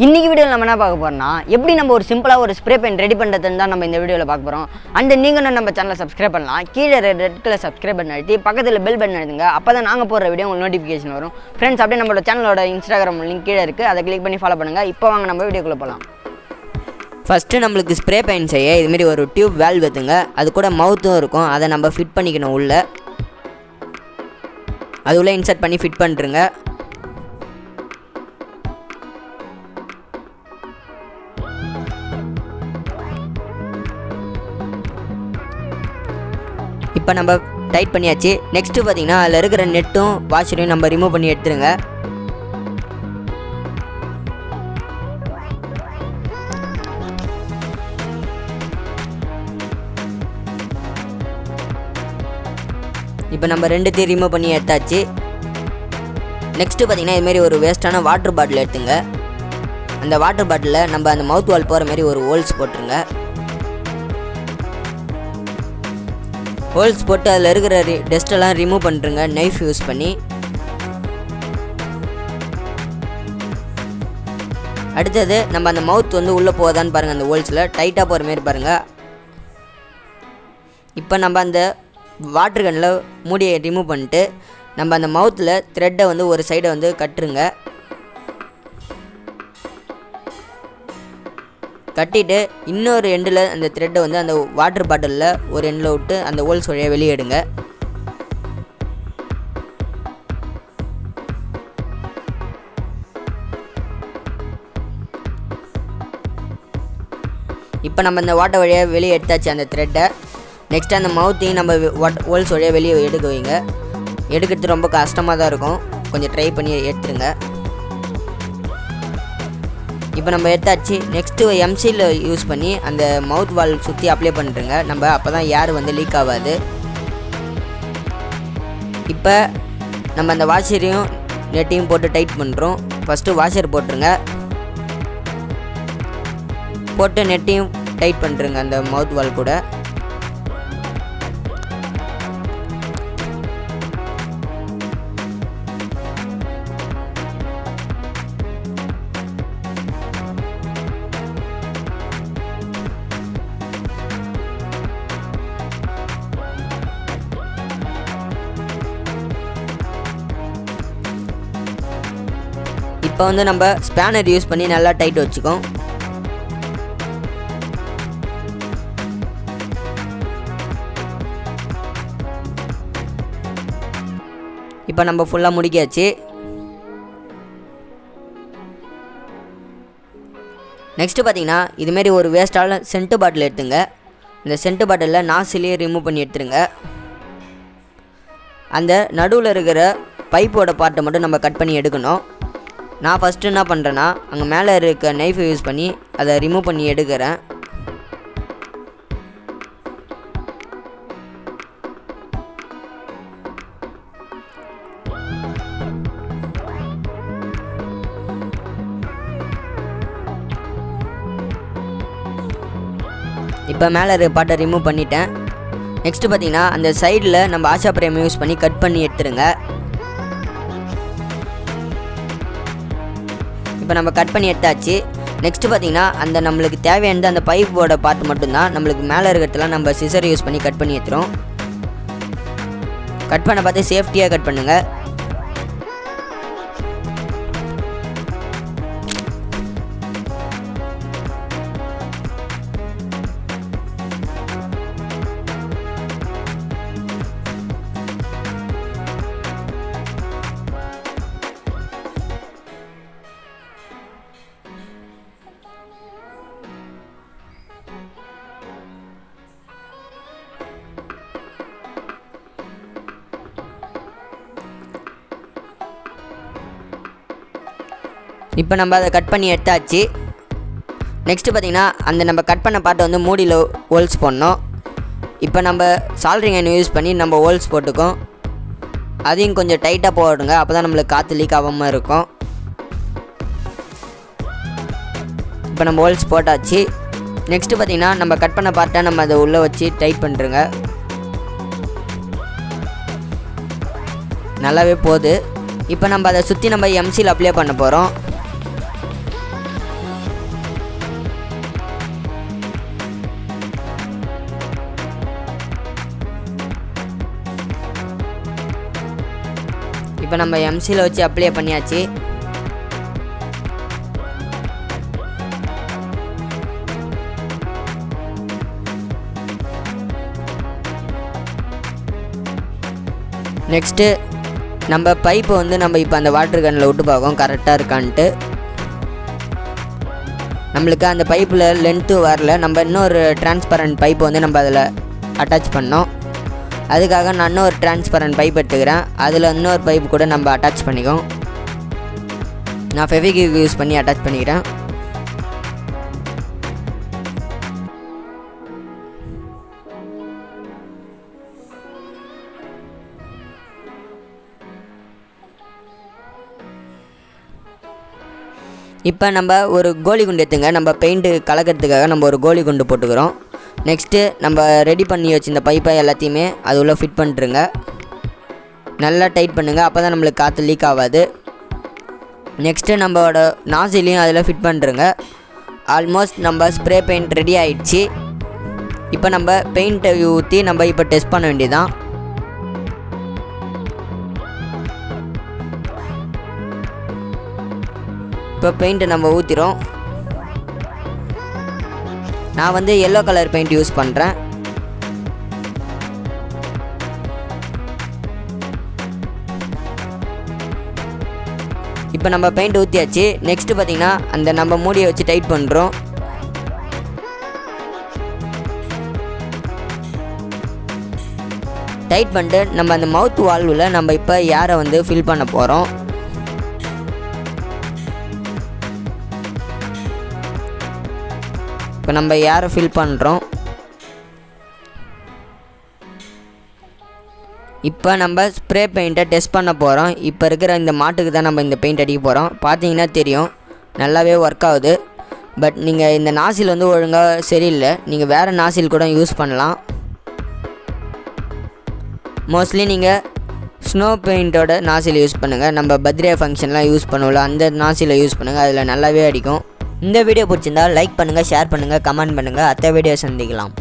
இன்னைக்கு வீடியோவில் நம்ம என்ன பார்க்க போறோம்னா எப்படி நம்ம ஒரு சிம்பிளாக ஒரு ஸ்ப்ரே பெயிண்ட் ரெடி பண்ணுறதுன்னு தான் நம்ம இந்த வீடியோவில் பார்க்க போகிறோம். அண்ட் நீங்கள் நம்ம சேனலை சப்ஸ்கிரைப் பண்ணலாம். கீழே ரெட் கலர் சப்ஸ்கிரைப் பண்ணி அழுத்தி பக்கத்தில் பெல் பட்டன் அழுத்துங்க. அப்போ தான் நாங்கள் போடுற வீடியோ உங்களுக்கு நோட்டிஃபிகேஷன் வரும். ஃப்ரெண்ட்ஸ், அப்படியே நம்மளோட சேனலோட இன்ஸ்டாகிராம் லிங்க் கீழே இருக்குது, அதை கிளிக் பண்ணி ஃபாலோ பண்ணுங்கள். இப்போ வாங்க நம்ம வீடியோக்குள்ளே போகலாம். ஃபஸ்ட்டு நம்மளுக்கு ஸ்ப்ரே பெயிண்ட் செய்ய இதுமாரி ஒரு டியூப் வேல்வ் வைத்துங்க. அது கூட மவுத்தும் இருக்கும், அதை நம்ம ஃபிட் பண்ணிக்கணும். உள்ளே அது உள்ளே இன்சர்ட் பண்ணி ஃபிட் பண்ணிட்டுருங்க. இப்போ நம்ம டைட் பண்ணியாச்சு. நெக்ஸ்ட்டு பார்த்தீங்கன்னா அதில் இருக்கிற நெட்டும் வாஷரையும் நம்ம ரிமூவ் பண்ணி எடுத்துருங்க. இப்போ நம்ம ரெண்டுத்தையும் ரிமூவ் பண்ணி எடுத்தாச்சு. நெக்ஸ்ட்டு பார்த்தீங்கன்னா இதுமாரி ஒரு வேஸ்ட்டான வாட்டர் பாட்டில் எடுத்துங்க. அந்த வாட்டர் பாட்டிலில் நம்ம அந்த மவுத் வால் போகிற மாதிரி ஒரு ஹோல்ஸ் போட்டுருங்க. ஹோல்ஸ் போட்டு அதில் இருக்கிற டஸ்ட்டெல்லாம் ரிமூவ் பண்ணுறங்க நைஃப் யூஸ் பண்ணி. அடுத்தது நம்ம அந்த மவுத் உள்ளே போதான்னு பாருங்கள். அந்த ஹோல்ஸில் டைட்டாக போகிற மாரி பாருங்கள். இப்போ நம்ம அந்த வாட்டர் கன்னில் மூடியை ரிமூவ் பண்ணிட்டு நம்ம அந்த மவுத்தில் த்ரெட்டை ஒரு சைடை கட்டுருங்க. கட்டிட்டு இன்னொரு எண்டில் அந்த த்ரெட்டை அந்த வாட்டர் பாட்டிலில் ஒரு எண்டில் விட்டு அந்த ஹோல்ஸ் வழியாக வெளியே எடுங்க. இப்போ நம்ம அந்த வாட்டர் வழியாக வெளியே எடுத்தாச்சு அந்த த்ரெட்டை. நெக்ஸ்ட்டு அந்த மவுத்தையும் நம்ம ஹோல்ஸ் வழியாக வெளியே எடுக்க வைங்க. எடுக்கிறது ரொம்ப கஷ்டமாக தான் இருக்கும், கொஞ்சம் ட்ரை பண்ணி எடுத்துருங்க. இப்போ நம்ம எடுத்தாச்சு. நெக்ஸ்ட்டு எம்சியில் யூஸ் பண்ணி அந்த மவுத் வால் சுற்றி அப்ளை பண்ணுறங்க. நம்ம அப்போ தான் ஏர் லீக் ஆகாது. இப்போ நம்ம அந்த வாஷரையும் நெட்டையும் போட்டு டைட் பண்ணுறோம். ஃபஸ்ட்டு வாஷர் போட்டுருங்க, போட்டு நெட்டையும் டைட் பண்ணுறங்க அந்த மவுத் வால் கூட. இப்போ நம்ம ஸ்பேனர் யூஸ் பண்ணி நல்லா டைட் வச்சுக்கோம். இப்போ நம்ம ஃபுல்லாக முடிக்காச்சு. நெக்ஸ்ட்டு பார்த்தீங்கன்னா இதுமாரி ஒரு வேஸ்ட்டான சென்ட்டு பாட்டில் எடுத்துங்க. இந்த சென்ட்டு பாட்டிலில் நாசிலேயே ரிமூவ் பண்ணி எடுத்துருங்க. அந்த நடுவில் இருக்கிற பைப்போட பார்ட்டை மட்டும் நம்ம கட் பண்ணி எடுக்கணும். நான் ஃபஸ்ட்டு என்ன பண்ணுறேன்னா அங்கே மேலே இருக்க நைஃபை யூஸ் பண்ணி அதை ரிமூவ் பண்ணி எடுக்கிறேன். இப்போ மேலே இருக்க பார்ட்டை ரிமூவ் பண்ணிட்டேன். நெக்ஸ்ட்டு பார்த்தீங்கன்னா அந்த சைடில் நம்ம ஆஷா பிரேம் யூஸ் பண்ணி கட் பண்ணி எடுத்துருங்க. இப்போ நம்ம கட் பண்ணி எடுத்தாச்சு. நெக்ஸ்ட்டு பார்த்தீங்கன்னா அந்த நம்மளுக்கு தேவையானது அந்த பைப்போட பார்ட் மட்டும்தான். நம்மளுக்கு மேலே இருக்கிறதுலாம் நம்ம சிசர் யூஸ் பண்ணி கட் பண்ணி எடுத்துரும். கட் பண்ண பார்த்து சேஃப்டியாக கட் பண்ணுங்கள். இப்போ நம்ம அதை கட் பண்ணி எடுத்தாச்சு. நெக்ஸ்ட்டு பார்த்திங்கன்னா அந்த நம்ம கட் பண்ண பார்ட்டை மூடியில் ஹோல்ஸ் போடணும். இப்போ நம்ம சால்ட்ரிங் அயன் யூஸ் பண்ணி நம்ம ஹோல்ஸ் போட்டுக்கோம். அதையும் கொஞ்சம் டைட்டாக போடுங்க, அப்போ தான் நம்மளுக்கு காற்று லீக் ஆகாமல் இருக்கும். இப்போ நம்ம ஹோல்ஸ் போட்டாச்சு. நெக்ஸ்ட்டு பார்த்திங்கன்னா நம்ம கட் பண்ண பார்ட்டை நம்ம அதை உள்ளே வச்சு டைட் பண்ணுறங்க. நல்லாவே போகுது. இப்போ நம்ம அதை சுற்றி நம்ம எம்சியில் அப்ளை பண்ண போகிறோம். இப்போ நம்ம எம்சியில் வச்சு அப்ளை பண்ணியாச்சு. நெக்ஸ்ட்டு நம்ம பைப்பை வந்து நம்ம இப்போ அந்த வாட்டர் கேனில் விட்டு பார்க்கோம் கரெக்டாக இருக்கான்ட்டு. நம்மளுக்கு அந்த பைப்பில் லென்த்து வரல. நம்ம இன்னொரு டிரான்ஸ்பரண்ட் பைப்பை வந்து நம்ம அதில் அட்டாச் பண்ணோம். அதுக்காக நான் இன்னொரு டிரான்ஸ்பரண்ட் பைப் எடுத்துக்கிறேன். அதில் இன்னொரு பைப் கூட நம்ம அட்டாச் பண்ணிக்கோம். நான் ஃபெவிக்விக் யூஸ் பண்ணி அட்டாச் பண்ணிக்கிறேன். இப்போ நம்ம ஒரு கோலி குண்டு எடுத்துங்க. நம்ம பெயிண்ட்டு கலக்கிறதுக்காக நம்ம ஒரு கோலி குண்டு போட்டுக்கிறோம். நெக்ஸ்ட்டு நம்ம ரெடி பண்ணி வச்சு இந்த பைப்பை எல்லாத்தையுமே அது உள்ள ஃபிட் பண்ணிட்டுருங்க. நல்லா டைட் பண்ணுங்கள், அப்போ தான் நம்மளுக்கு காற்று லீக் ஆகாது. நெக்ஸ்ட்டு நம்மளோட நாசிலையும் அதில் ஃபிட் பண்ணுறங்க. ஆல்மோஸ்ட் நம்ம ஸ்ப்ரே பெயிண்ட் ரெடி ஆகிடுச்சு. இப்போ நம்ம பெயிண்ட்டை ஊற்றி நம்ம இப்போ டெஸ்ட் பண்ண வேண்டியதான். இப்போ பெயிண்ட்டை நம்ம ஊற்றிடும். நான் வந்து எல்லோ கலர் பெயிண்ட் யூஸ் பண்ணுறேன். இப்போ நம்ம பெயிண்ட் ஊற்றியாச்சு. நெக்ஸ்ட்டு பார்த்திங்கன்னா அந்த நம்ம மூடியை வச்சு டைட் பண்ணுறோம். டைட் பண்ணிட்டு நம்ம அந்த மவுத் வால்வில் நம்ம இப்போ ஏரை வந்து ஃபில் பண்ண போகிறோம். இப்போ நம்ம ஏரை ஃபில் பண்ணுறோம். இப்போ நம்ம ஸ்ப்ரே பெயிண்ட்டை டெஸ்ட் பண்ண போகிறோம். இப்போ இருக்கிற இந்த மாட்டுக்கு தான் நம்ம இந்த பெயிண்ட் அடிக்க போகிறோம். பார்த்தீங்கன்னா தெரியும் நல்லாவே ஒர்க் ஆகுது. பட் நீங்கள் இந்த நாசில் வந்து ஒழுங்காக சரியில்லை. நீங்கள் வேறு நாசில் கூட யூஸ் பண்ணலாம். மோஸ்ட்லி நீங்கள் ஸ்னோ பெயிண்ட்டோட நாசில் யூஸ் பண்ணுங்கள். நம்ம பர்த்டே ஃபங்க்ஷன்லாம் யூஸ் பண்ணுவோம்ல, அந்த நாசில் யூஸ் பண்ணுங்கள். அதில் நல்லாவே அடிக்கும். இந்த வீடியோ பிடிச்சிருந்தால் லைக் பண்ணுங்கள், ஷேர் பண்ணுங்கள், கமெண்ட் பண்ணுங்கள். அடுத்த வீடியோ சந்திக்கலாம்.